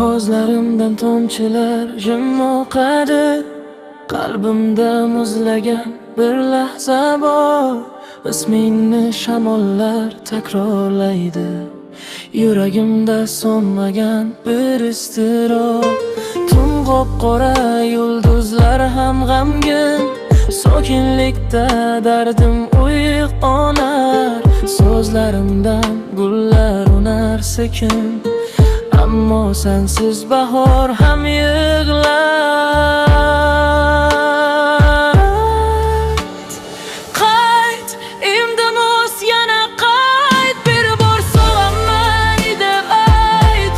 Ko'zlarimdan tomchilar jim oqadi, qalbimda muzlagan bir lahza bor. Ismingni shamollar takrorlaydi, yuragimda so'nmagan bir iztirob. Tun qop-qora, yulduzlar ham g'amgin, sokinlikda dardim uyg'onar. So'zlarimdan gullar unar sekin, ammo sensiz bahor ham yig'lar. Qayt, imdamos yana qayt, bir bor so'raman deb ayt.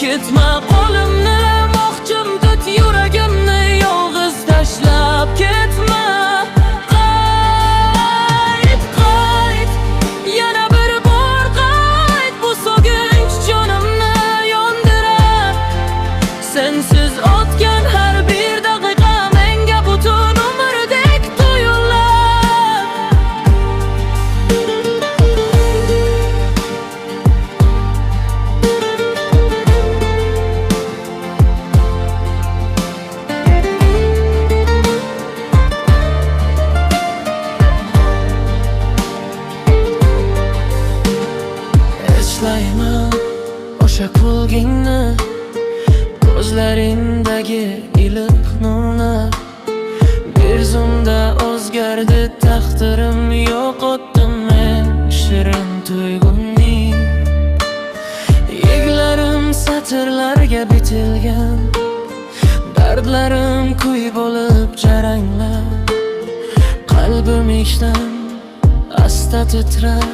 Ketma qo'limni, mo'hjim tut yuragimni, yolg'iz tashlab ketma. Qayt, qayt, yana bir bor qayt, bu so'kinch jonimni yondirar. Sensiz o'tgan har bir daqiqa menga butun umrdek tuyular. Eslayman o'sha kulgingni, ko'zlaringdagi iliq nurni. Bir zumda o'zgardi taqdirim, yo'qotdim men shirin tuyg'uning. Yiglarim satrlarga bitilgan, dardlarim kuy bo'lib jaranglab. Qalbim ichdan asta titrar,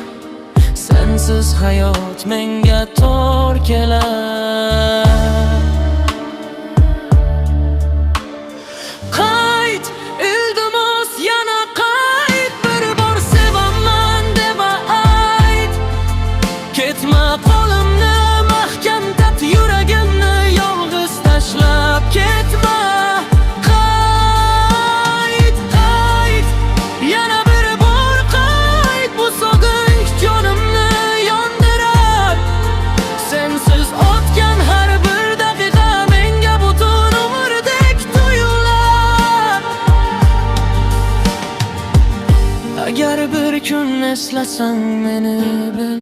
sensiz hayot menga tor kelar. Qayt, iltimos yana qayt, bir bor sevaman deb ayt. Ketma qo'limni, mahkam tut yuragimni, yolg'iz tashlab ketma. Qayt, qayt, yana bir bor qayt, bu so'kinch jonimni yondirar. Sensiz o'tgan har bir daqiqa menga butun umrdek tuyular. Agar bir kun eslasang meni,